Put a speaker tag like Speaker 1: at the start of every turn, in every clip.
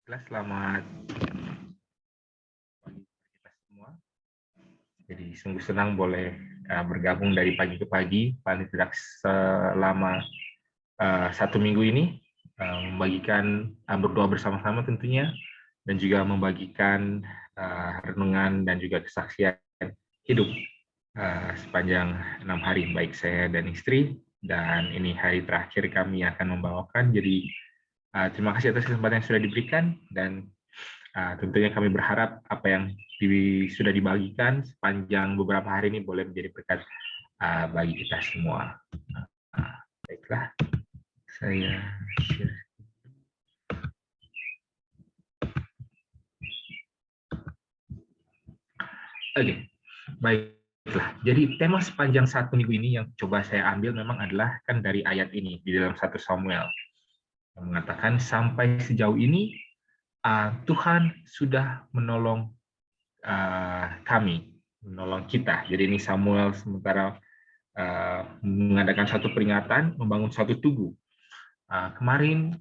Speaker 1: Selamat pagi kita semua. Jadi sungguh senang boleh bergabung dari pagi ke pagi, paling tidak selama 1 minggu ini, membagikan berdoa bersama-sama tentunya, dan juga membagikan renungan dan juga kesaksian hidup sepanjang 6 hari, baik saya dan istri, dan ini hari terakhir kami akan membawakan. Jadi terima kasih atas kesempatan yang sudah diberikan, dan tentunya kami berharap apa yang sudah dibagikan sepanjang beberapa hari ini boleh menjadi berkat bagi kita semua. Baiklah, saya share. Oke, baiklah. Jadi tema sepanjang 1 minggu ini yang coba saya ambil memang adalah kan dari ayat ini di dalam 1 Samuel yang mengatakan sampai sejauh ini Tuhan sudah menolong kami, menolong kita. Jadi ini Samuel sementara mengadakan satu peringatan, membangun satu tugu. Kemarin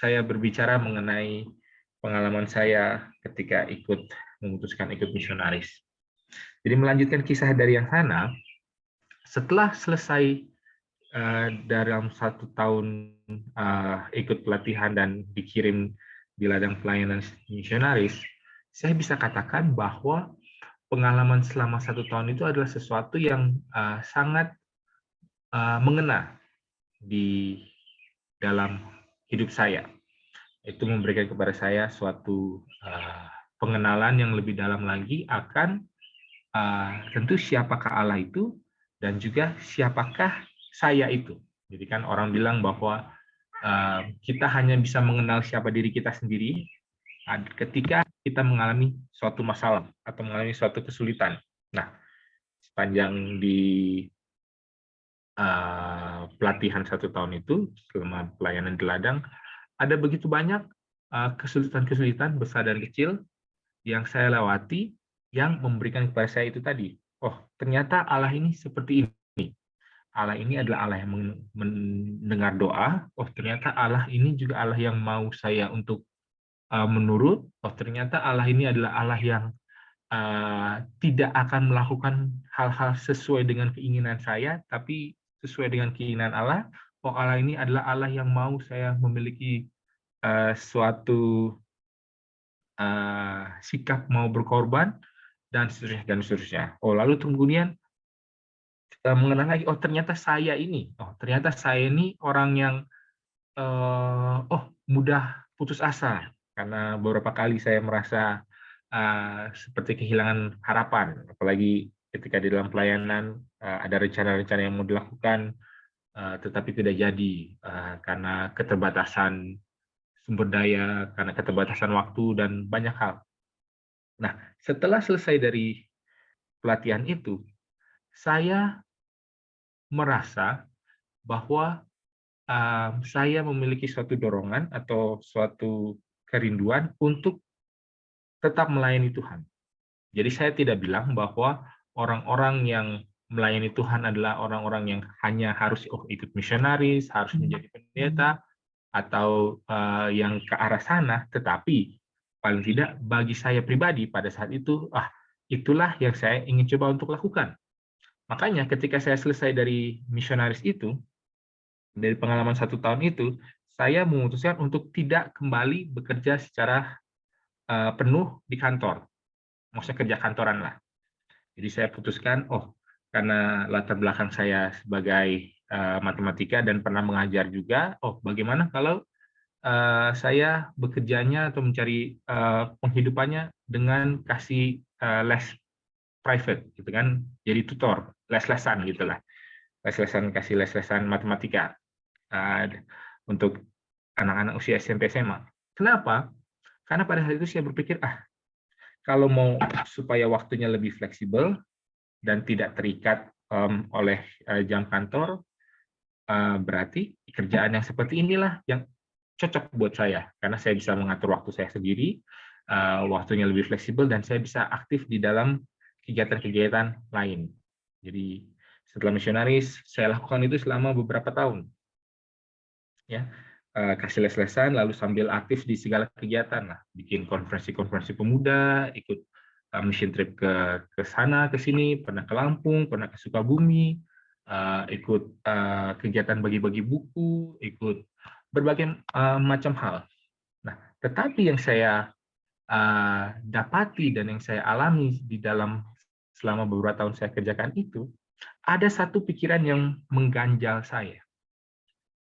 Speaker 1: saya berbicara mengenai pengalaman saya ketika memutuskan ikut misionaris. Jadi melanjutkan kisah dari yang sana, setelah selesai dalam 1 tahun ikut pelatihan dan dikirim di ladang pelayanan misionaris, saya bisa katakan bahwa pengalaman selama 1 tahun itu adalah sesuatu yang sangat mengena di dalam hidup saya. Itu memberikan kepada saya suatu pengenalan yang lebih dalam lagi akan tentu siapakah Allah itu dan juga siapakah saya itu. Jadi kan orang bilang bahwa kita hanya bisa mengenal siapa diri kita sendiri ketika kita mengalami suatu masalah atau mengalami suatu kesulitan. Nah, sepanjang di pelatihan 1 tahun itu, selama pelayanan di ladang, ada begitu banyak kesulitan-kesulitan besar dan kecil yang saya lewati, yang memberikan kepada saya itu tadi. Oh, ternyata Allah ini seperti ini. Allah ini adalah Allah yang mendengar doa. Oh, ternyata Allah ini juga Allah yang mau saya untuk menurut. Oh, ternyata Allah ini adalah Allah yang tidak akan melakukan hal-hal sesuai dengan keinginan saya, tapi sesuai dengan keinginan Allah. Oh, Allah ini adalah Allah yang mau saya memiliki suatu sikap mau berkorban, dan seterusnya, dan seterusnya. Oh, lalu kemudian mengenal lagi, oh ternyata saya ini orang yang mudah putus asa, karena beberapa kali saya merasa seperti kehilangan harapan, apalagi ketika di dalam pelayanan ada rencana-rencana yang mau dilakukan, tetapi tidak jadi karena keterbatasan sumber daya, karena keterbatasan waktu, dan banyak hal. Nah, setelah selesai dari pelatihan itu, saya merasa bahwa saya memiliki suatu dorongan atau suatu kerinduan untuk tetap melayani Tuhan. Jadi saya tidak bilang bahwa orang-orang yang melayani Tuhan adalah orang-orang yang hanya harus ikut misionaris, harus menjadi pendeta, atau yang ke arah sana, tetapi paling tidak bagi saya pribadi pada saat itu, itulah yang saya ingin coba untuk lakukan. Makanya ketika saya selesai dari misionaris itu, dari pengalaman 1 tahun itu, saya memutuskan untuk tidak kembali bekerja secara penuh di kantor, maksudnya kerja kantoran lah. Jadi saya putuskan, karena latar belakang saya sebagai matematika dan pernah mengajar juga, bagaimana kalau saya bekerjanya atau mencari penghidupannya dengan kasih les private, gitu kan, jadi tutor, les-lesan gitulah, kasih les-lesan matematika untuk anak-anak usia SMP SMA. Kenapa? Karena pada saat itu saya berpikir, kalau mau supaya waktunya lebih fleksibel dan tidak terikat oleh jam kantor, berarti kerjaan yang seperti inilah yang cocok buat saya, karena saya bisa mengatur waktu saya sendiri, waktunya lebih fleksibel, dan saya bisa aktif di dalam kegiatan-kegiatan lain. Jadi setelah misionaris, saya lakukan itu selama beberapa tahun. Ya, kasih les-lesan, lalu sambil aktif di segala kegiatan lah, bikin konferensi-konferensi pemuda, ikut mission trip ke sana ke sini, pernah ke Lampung, pernah ke Sukabumi, ikut kegiatan bagi-bagi buku, ikut berbagai macam hal. Nah, tetapi yang saya dapati dan yang saya alami di dalam selama beberapa tahun saya kerjakan itu, ada satu pikiran yang mengganjal saya.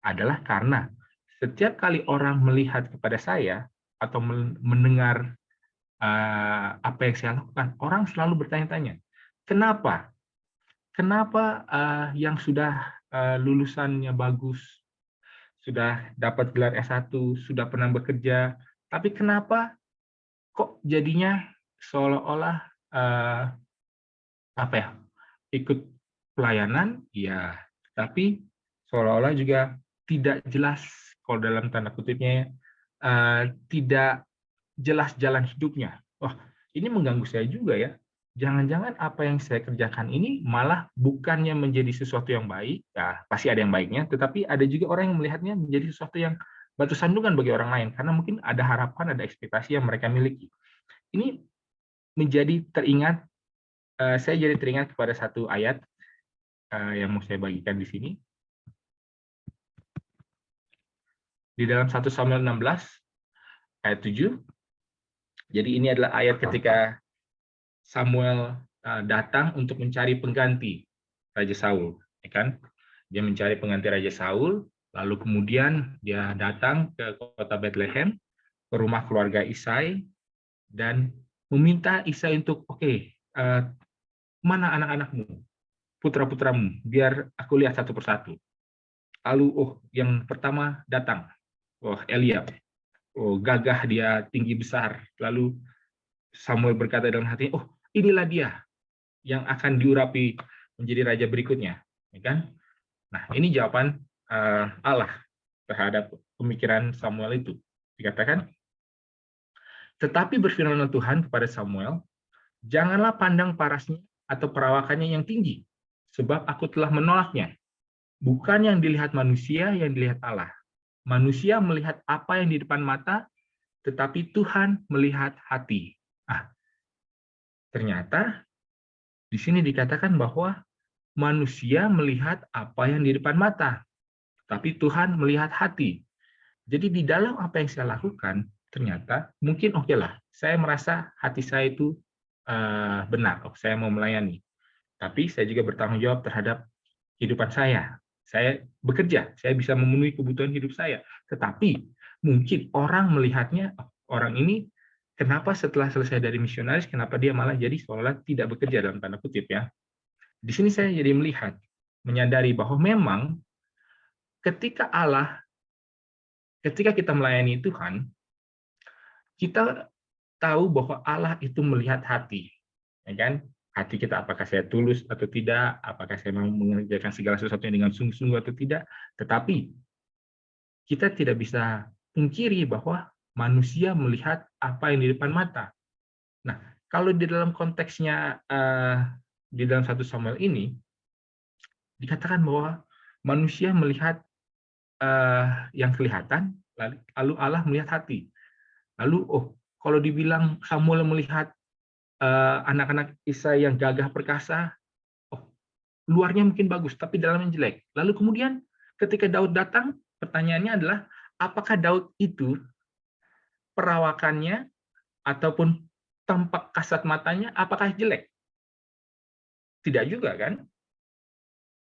Speaker 1: Adalah karena setiap kali orang melihat kepada saya atau mendengar apa yang saya lakukan, orang selalu bertanya-tanya, kenapa? Kenapa yang sudah lulusannya bagus, sudah dapat gelar S1, sudah pernah bekerja, tapi kenapa kok jadinya seolah-olah apa ya, ikut pelayanan, ya, tapi seolah-olah juga tidak jelas, kalau dalam tanda kutipnya, tidak jelas jalan hidupnya. Wah, ini mengganggu saya juga ya. Jangan-jangan apa yang saya kerjakan ini malah bukannya menjadi sesuatu yang baik, ya pasti ada yang baiknya, tetapi ada juga orang yang melihatnya menjadi sesuatu yang batu sandungan bagi orang lain, karena mungkin ada harapan, ada ekspektasi yang mereka miliki. Ini menjadi teringat, saya jadi teringat kepada satu ayat yang mau saya bagikan di sini. Di dalam 1 Samuel 16 ayat 7. Jadi ini adalah ayat ketika Samuel datang untuk mencari pengganti Raja Saul, ya kan? Dia mencari pengganti Raja Saul, lalu kemudian dia datang ke kota Bethlehem, ke rumah keluarga Isai, dan meminta Isai untuk, oke, mana anak-anakmu, putra-putramu, biar aku lihat satu persatu. Lalu, yang pertama datang, Eliab. Gagah dia, tinggi besar. Lalu Samuel berkata dalam hatinya, inilah dia yang akan diurapi menjadi raja berikutnya, ya kan? Nah, ini jawaban Allah terhadap pemikiran Samuel itu. Dikatakan, tetapi berfirmanlah Tuhan kepada Samuel, janganlah pandang parasnya atau perawakannya yang tinggi, sebab aku telah menolaknya. Bukan yang dilihat manusia, yang dilihat Allah. Manusia melihat apa yang di depan mata, tetapi Tuhan melihat hati. Ternyata di sini dikatakan bahwa manusia melihat apa yang di depan mata, tapi Tuhan melihat hati. Jadi di dalam apa yang saya lakukan, ternyata mungkin oke lah, saya merasa hati saya itu benar, saya mau melayani. Tapi saya juga bertanggung jawab terhadap kehidupan saya. Saya bekerja, saya bisa memenuhi kebutuhan hidup saya. Tetapi mungkin orang melihatnya, orang ini kenapa setelah selesai dari misionaris, kenapa dia malah jadi seolah tidak bekerja dalam tanda kutip ya. Di sini saya jadi melihat, menyadari bahwa memang ketika kita melayani Tuhan, kita tahu bahwa Allah itu melihat hati, ya kan? Hati kita, apakah saya tulus atau tidak, apakah saya mau mengerjakan segala sesuatunya dengan sungguh-sungguh atau tidak. Tetapi kita tidak bisa pungkiri bahwa manusia melihat apa yang di depan mata. Nah, kalau di dalam konteksnya di dalam 1 Samuel ini dikatakan bahwa manusia melihat yang kelihatan, lalu Allah melihat hati. Lalu, kalau dibilang Samuel melihat anak-anak Isai yang gagah perkasa, luarnya mungkin bagus, tapi dalamnya jelek. Lalu kemudian ketika Daud datang, pertanyaannya adalah, apakah Daud itu perawakannya ataupun tampak kasat matanya, apakah jelek? Tidak juga kan?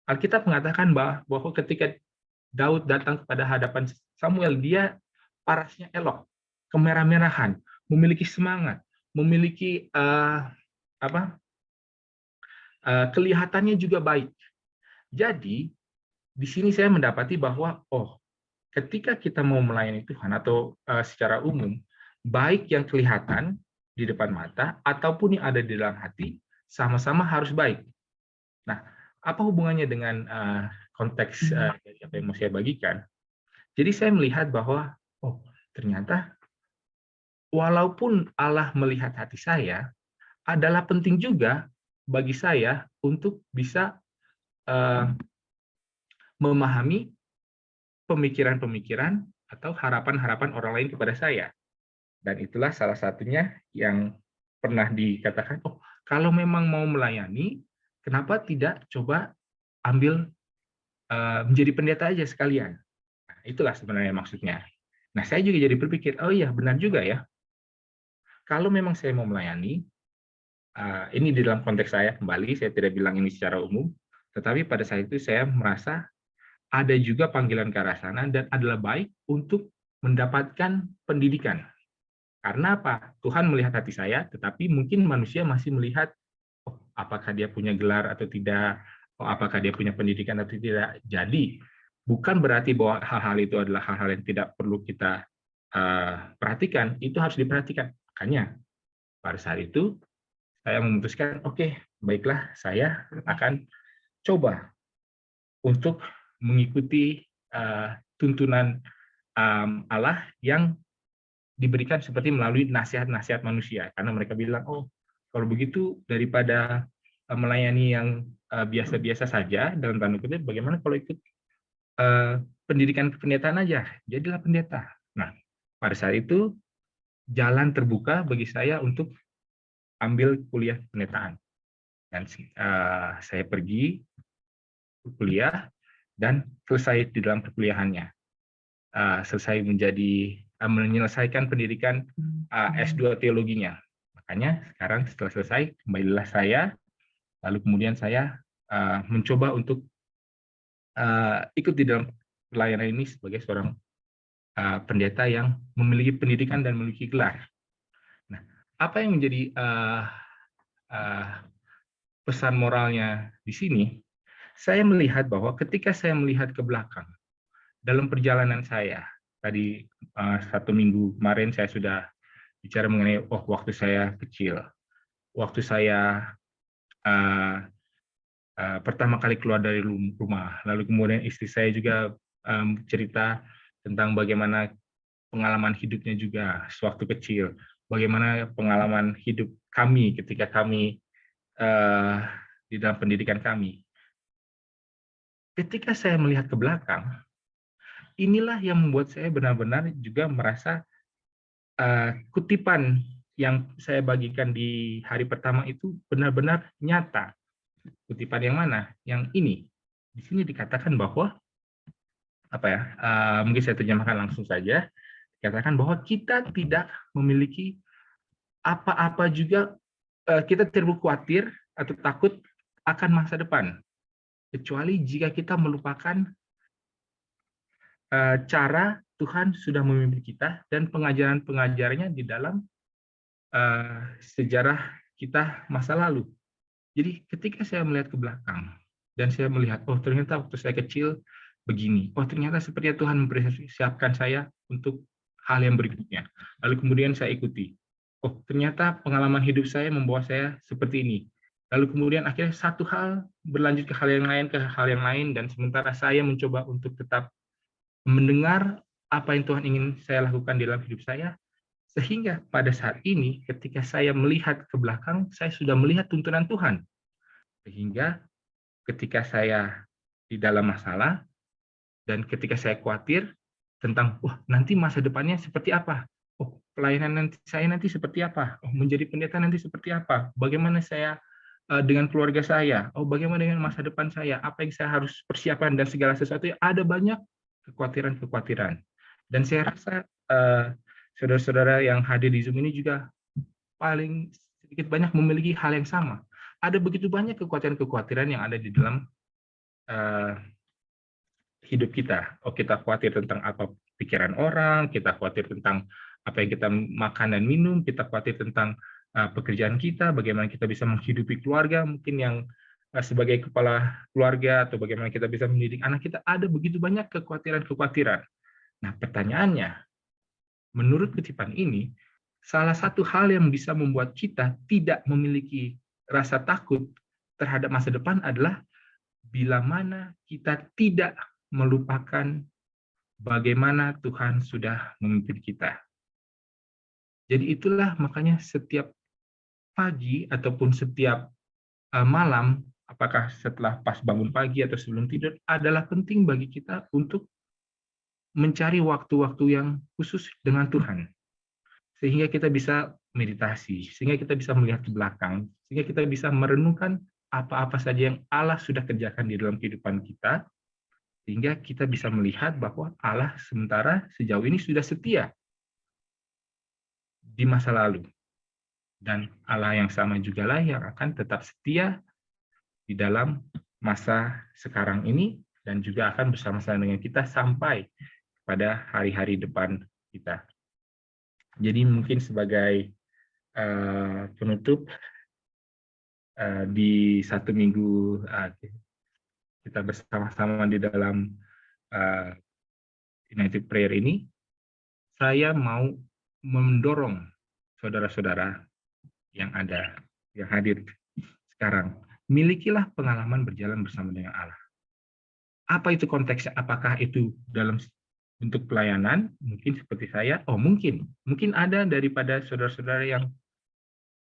Speaker 1: Alkitab mengatakan bahwa ketika Daud datang kepada hadapan Samuel, dia parasnya elok, kemerah-merahan, memiliki semangat, memiliki kelihatannya juga baik. Jadi di sini saya mendapati bahwa ketika kita mau melayani Tuhan atau secara umum, baik yang kelihatan di depan mata ataupun yang ada di dalam hati sama-sama harus baik. Nah, apa hubungannya dengan konteks dari apa yang mau saya bagikan? Jadi saya melihat bahwa ternyata walaupun Allah melihat hati saya, adalah penting juga bagi saya untuk bisa memahami pemikiran-pemikiran atau harapan-harapan orang lain kepada saya. Dan itulah salah satunya yang pernah dikatakan, oh kalau memang mau melayani, kenapa tidak coba ambil menjadi pendeta aja sekalian. Nah, itulah sebenarnya maksudnya. Nah, saya juga jadi berpikir, oh iya benar juga ya, kalau memang saya mau melayani, ini di dalam konteks saya kembali, saya tidak bilang ini secara umum, tetapi pada saat itu saya merasa ada juga panggilan ke arah sana dan adalah baik untuk mendapatkan pendidikan. Karena apa? Tuhan melihat hati saya, tetapi mungkin manusia masih melihat, oh, apakah dia punya gelar atau tidak, oh, apakah dia punya pendidikan atau tidak. Jadi, bukan berarti bahwa hal-hal itu adalah hal-hal yang tidak perlu kita perhatikan, itu harus diperhatikan. Makanya, pada saat itu, saya memutuskan, oke, baiklah, saya akan coba untuk mengikuti tuntunan Allah yang diberikan seperti melalui nasihat-nasihat manusia. Karena mereka bilang, oh, kalau begitu daripada melayani yang biasa-biasa saja, dalam tanda kutip, bagaimana kalau ikut pendidikan kependetaan aja, jadilah pendeta. Nah, pada saat itu, jalan terbuka bagi saya untuk ambil kuliah pendetaan. Dan saya pergi kuliah dan selesai di dalam perkuliahannya. Selesai menyelesaikan pendidikan S2 teologinya. Makanya sekarang setelah selesai, kembalilah saya, lalu kemudian saya mencoba untuk ikut di dalam pelayanan ini sebagai seorang pendeta yang memiliki pendidikan dan memiliki gelar. Nah, apa yang menjadi pesan moralnya di sini? Saya melihat bahwa ketika saya melihat ke belakang, dalam perjalanan saya, tadi 1 minggu kemarin saya sudah bicara mengenai waktu saya kecil, waktu saya pertama kali keluar dari rumah, lalu kemudian istri saya juga cerita tentang bagaimana pengalaman hidupnya juga sewaktu kecil, bagaimana pengalaman hidup kami ketika kami di dalam pendidikan kami. Ketika saya melihat ke belakang, inilah yang membuat saya benar-benar juga merasa kutipan yang saya bagikan di hari pertama itu benar-benar nyata. Kutipan yang mana? Yang ini. Di sini dikatakan bahwa apa ya? Mungkin saya terjemahkan langsung saja. Dikatakan bahwa kita tidak memiliki apa-apa juga, kita tidak khawatir atau takut akan masa depan, kecuali jika kita melupakan cara Tuhan sudah memimpin kita dan pengajaran-pengajarannya di dalam sejarah kita masa lalu. Jadi ketika saya melihat ke belakang dan saya melihat, oh ternyata waktu saya kecil begini, oh ternyata sepertinya Tuhan mempersiapkan saya untuk hal yang berikutnya. Lalu kemudian saya ikuti, oh ternyata pengalaman hidup saya membawa saya seperti ini. Lalu kemudian akhirnya satu hal berlanjut ke hal yang lain, dan sementara saya mencoba untuk tetap mendengar apa yang Tuhan ingin saya lakukan di dalam hidup saya, sehingga pada saat ini ketika saya melihat ke belakang, saya sudah melihat tuntunan Tuhan. Sehingga ketika saya di dalam masalah dan ketika saya khawatir tentang, wah nanti masa depannya seperti apa? Oh pelayanan saya nanti seperti apa? Oh menjadi pendeta nanti seperti apa? Bagaimana saya dengan keluarga saya? Oh bagaimana dengan masa depan saya? Apa yang saya harus persiapkan dan segala sesuatu? Ada banyak kekhawatiran-kekhawatiran. Dan saya rasa saudara-saudara yang hadir di Zoom ini juga paling sedikit banyak memiliki hal yang sama. Ada begitu banyak kekhawatiran-kekhawatiran yang ada di dalam hidup kita. Oh, kita khawatir tentang apa pikiran orang, kita khawatir tentang apa yang kita makan dan minum, kita khawatir tentang pekerjaan kita, bagaimana kita bisa menghidupi keluarga, mungkin yang sebagai kepala keluarga, atau bagaimana kita bisa mendidik anak kita. Ada begitu banyak kekhawatiran-kekhawatiran. Nah, pertanyaannya, menurut kutipan ini, salah satu hal yang bisa membuat kita tidak memiliki rasa takut terhadap masa depan adalah bila mana kita tidak melupakan bagaimana Tuhan sudah memimpin kita. Jadi itulah makanya setiap pagi ataupun setiap malam, apakah setelah pas bangun pagi atau sebelum tidur, adalah penting bagi kita untuk mencari waktu-waktu yang khusus dengan Tuhan, sehingga kita bisa meditasi, sehingga kita bisa melihat ke belakang, sehingga kita bisa merenungkan apa-apa saja yang Allah sudah kerjakan di dalam kehidupan kita, sehingga kita bisa melihat bahwa Allah sementara sejauh ini sudah setia di masa lalu. Dan Allah yang sama jugalah yang akan tetap setia di dalam masa sekarang ini, dan juga akan bersama-sama dengan kita sampai pada hari-hari depan kita. Jadi mungkin sebagai penutup, di satu minggu kita bersama-sama di dalam United Prayer ini, saya mau mendorong saudara-saudara yang hadir sekarang, milikilah pengalaman berjalan bersama dengan Allah. Apa itu konteksnya? Apakah itu dalam bentuk pelayanan? Mungkin seperti saya. Mungkin ada daripada saudara-saudara yang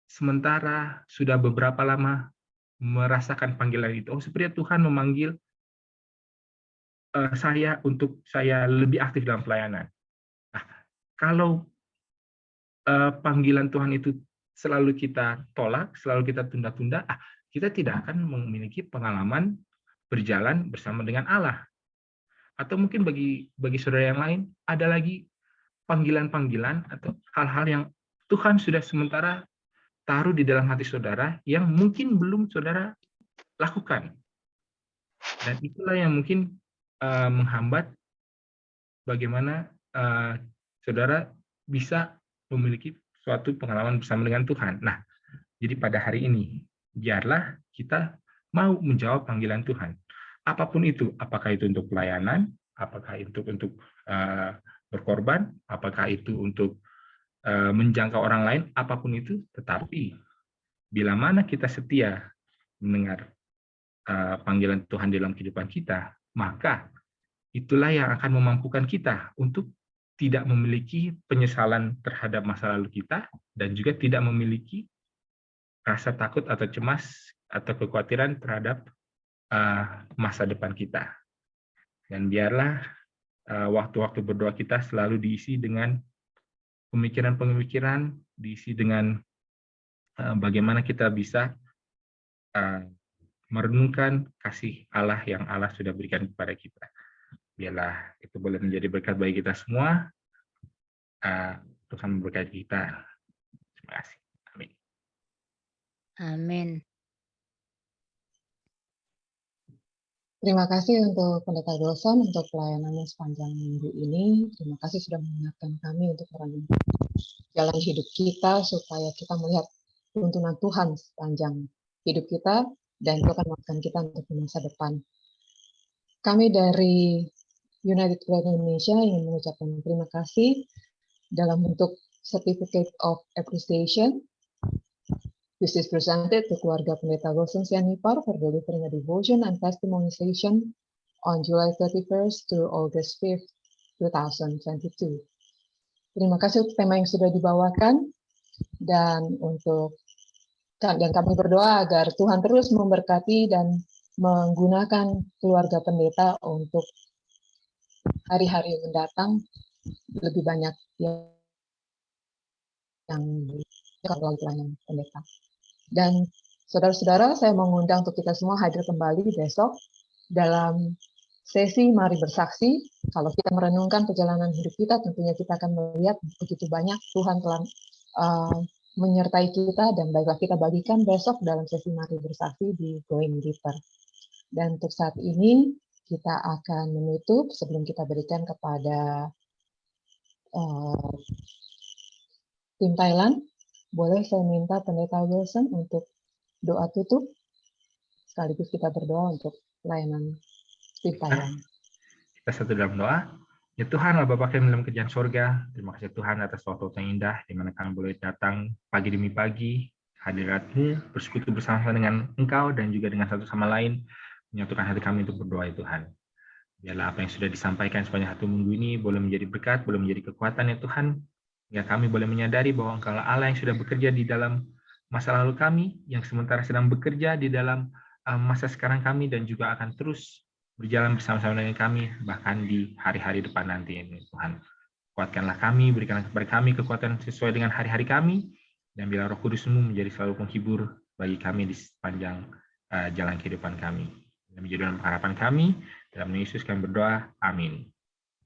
Speaker 1: sementara sudah beberapa lama merasakan panggilan itu. Seperti Tuhan memanggil saya untuk saya lebih aktif dalam pelayanan. Nah, kalau panggilan Tuhan itu selalu kita tolak, selalu kita tunda-tunda, kita tidak akan memiliki pengalaman berjalan bersama dengan Allah. Atau mungkin bagi saudara yang lain, ada lagi panggilan-panggilan atau hal-hal yang Tuhan sudah sementara taruh di dalam hati saudara yang mungkin belum saudara lakukan. Dan itulah yang mungkin menghambat bagaimana saudara bisa memiliki suatu pengalaman bersama dengan Tuhan. Nah, jadi pada hari ini, biarlah kita mau menjawab panggilan Tuhan. Apapun itu, apakah itu untuk pelayanan, apakah itu untuk berkorban, apakah itu untuk menjangkau orang lain, apapun itu, tetapi bila mana kita setia mendengar panggilan Tuhan dalam kehidupan kita, maka itulah yang akan memampukan kita untuk tidak memiliki penyesalan terhadap masa lalu kita, dan juga tidak memiliki rasa takut atau cemas atau kekhawatiran terhadap masa depan kita. Dan biarlah waktu-waktu berdoa kita selalu diisi dengan pemikiran-pemikiran, diisi dengan bagaimana kita bisa merenungkan kasih Allah yang Allah sudah berikan kepada kita. Biarlah itu boleh menjadi berkat bagi kita semua. Tuhan memberkati kita. Terima kasih. Amin.
Speaker 2: Amin.
Speaker 3: Terima kasih untuk Pendeta Wilson untuk pelayanannya sepanjang minggu ini. Terima kasih sudah mengingatkan kami untuk merenungkan jalan hidup kita supaya kita melihat tuntunan Tuhan sepanjang hidup kita, dan itu akan menguatkan kita untuk masa depan. Kami dari United Prayer Indonesia ingin mengucapkan terima kasih dalam bentuk Certificate of Appreciation. This is presented to keluarga Pendeta Wilson Sianipar for delivering a devotion and testimony session on July 31st to August 5th, 2022. Terima kasih untuk tema yang sudah dibawakan, dan kami berdoa agar Tuhan terus memberkati dan menggunakan keluarga pendeta untuk hari-hari mendatang lebih banyak yang melalui pelayanan pendeta. Dan saudara-saudara, saya mengundang untuk kita semua hadir kembali besok dalam sesi Mari Bersaksi. Kalau kita merenungkan perjalanan hidup kita, tentunya kita akan melihat begitu banyak Tuhan telah menyertai kita, dan baiklah kita bagikan besok dalam sesi Mari Bersaksi di Going Deeper. Dan untuk saat ini, kita akan menutup sebelum kita berikan kepada tim Thailand. Boleh saya minta Pendeta Wilson untuk doa tutup, sekaligus kita berdoa untuk pelayanan tim Thailand.
Speaker 1: Kita satu dalam doa. Ya Tuhan, Allah Bapa kami dalam kerjaan surga, terima kasih Tuhan atas waktu yang indah, di mana kami boleh datang pagi demi pagi, hadirat-Mu, bersekutu bersama dengan Engkau, dan juga dengan satu sama lain, menyatukan hati kami untuk berdoa ya Tuhan. Biarlah apa yang sudah disampaikan sepanjang satu minggu ini boleh menjadi berkat, boleh menjadi kekuatan ya Tuhan. Ya, kami boleh menyadari bahwa Engkau Allah yang sudah bekerja di dalam masa lalu kami, yang sementara sedang bekerja di dalam masa sekarang kami, dan juga akan terus berjalan bersama-sama dengan kami, bahkan di hari-hari depan nanti ini, Tuhan. Kuatkanlah kami, berikanlah kepada kami kekuatan sesuai dengan hari-hari kami, dan biarlah Roh Kudus-Mu menjadi selalu penghibur bagi kami di sepanjang jalan kehidupan kami. Dan menjadi dalam harapan kami, dalam nama Yesus kami berdoa, amin.